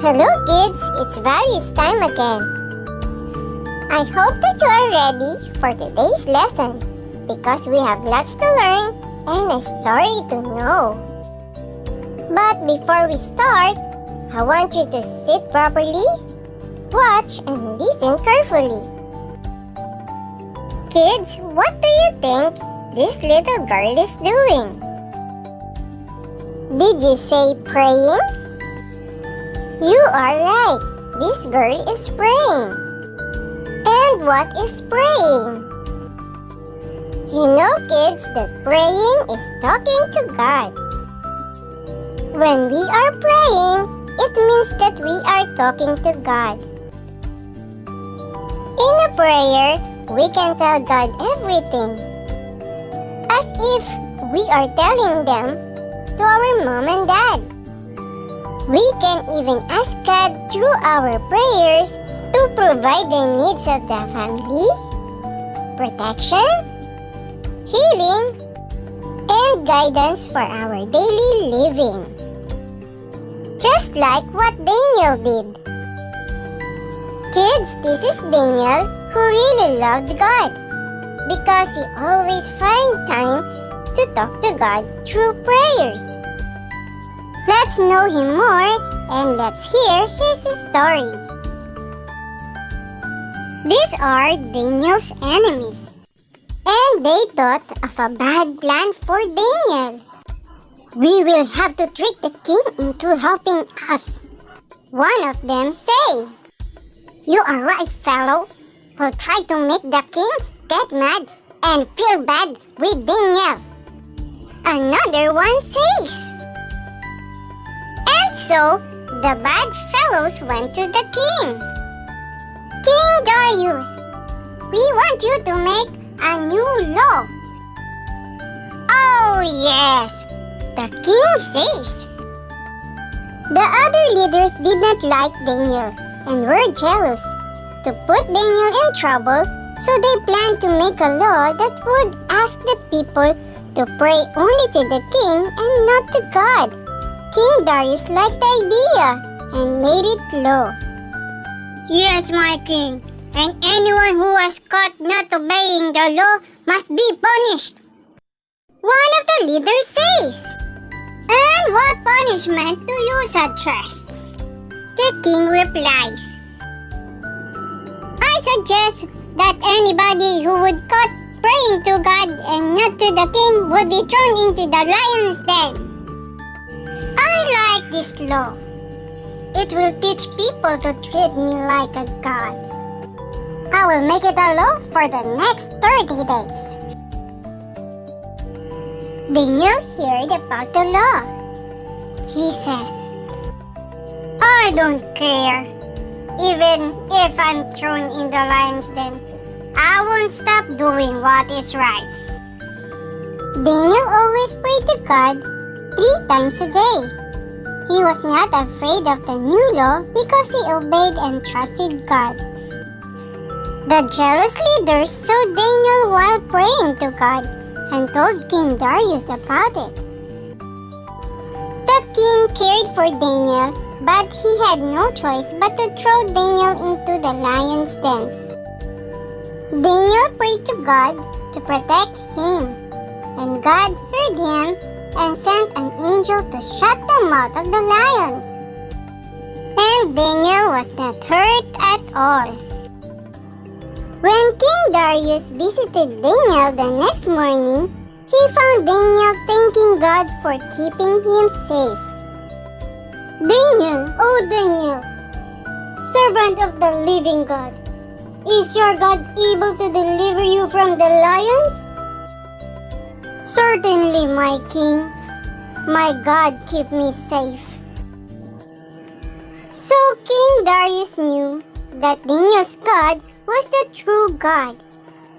Hello kids, it's Values time again. I hope that you are ready for today's lesson because we have lots to learn and a story to know. But before we start, I want you to sit properly, watch and listen carefully. Kids, what do you think this little girl is doing? Did you say praying? You are right. This girl is praying. And what is praying? You know, kids, that praying is talking to God. When we are praying, it means that we are talking to God. In a prayer, we can tell God everything, as if we are telling them to our mom and dad. We can even ask God through our prayers to provide the needs of the family, protection, healing, and guidance for our daily living. Just like what Daniel did. Kids, this is Daniel who really loved God because he always finds time to talk to God through prayers. Let's know him more and let's hear his story. These are Daniel's enemies, and they thought of a bad plan for Daniel. We will have to trick the king into helping us. One of them say, "You are right, fellow. We'll try to make the king get mad and feel bad with Daniel." Another one says, and so the bad fellows went to the king. "King Darius, we want you to make a new law." "Oh yes," the king says. The other leaders did not like Daniel and were jealous. To put Daniel in trouble, so they planned to make a law that would ask the people to pray only to the king and not to God. King Darius liked the idea and made it law. "Yes, my king, and anyone who was caught not obeying the law must be punished." One of the leaders says, "And what punishment do you suggest?" The king replies, "I suggest that anybody who would caught praying to God and not to the king would be thrown into the lion's den." I like this law. It will teach people to treat me like a god. I will make it a law for the next 30 days. Daniel heard about the law. He says, "I don't care. Even if I'm thrown in the lion's den, I won't stop doing what is right." Daniel always prayed to God 3 times a day. He was not afraid of the new law because he obeyed and trusted God. The jealous leaders saw Daniel while praying to God and told King Darius about it. The king cared for Daniel, but he had no choice but to throw Daniel into the lion's den. Daniel prayed to God to protect him, and God heard him and sent an angel to shut the mouth of the lions. And Daniel was not hurt at all. When King Darius visited Daniel the next morning, he found Daniel thanking God for keeping him safe. "Daniel, oh Daniel, servant of the living God, is your God able to deliver you from the lions?" "Certainly, my king. My God keep me safe." So King Darius knew that Daniel's God was the true God.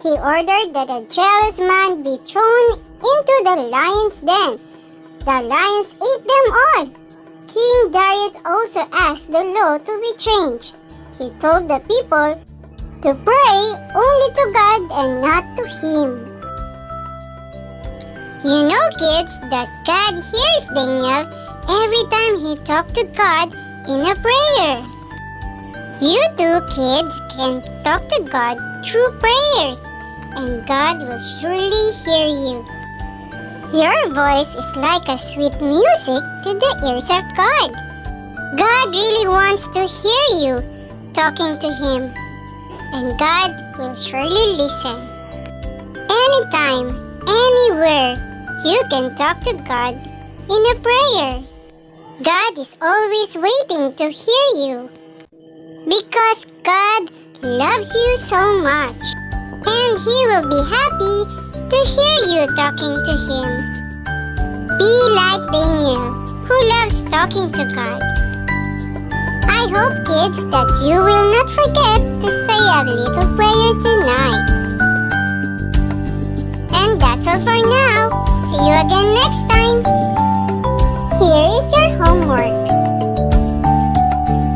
He ordered that a jealous man be thrown into the lion's den. The lions ate them all. King Darius also asked the law to be changed. He told the people to pray only to God and not to him. You know, kids, that God hears Daniel every time he talked to God in a prayer. You too, kids, can talk to God through prayers, and God will surely hear you. Your voice is like a sweet music to the ears of God. God really wants to hear you talking to Him, and God will surely listen. Anytime, anywhere, you can talk to God in a prayer. God is always waiting to hear you because God loves you so much, and He will be happy to hear you talking to Him. Be like Daniel, who loves talking to God. I hope, kids, that you will not forget to say a little prayer tonight. And that's all for now. See you again next time.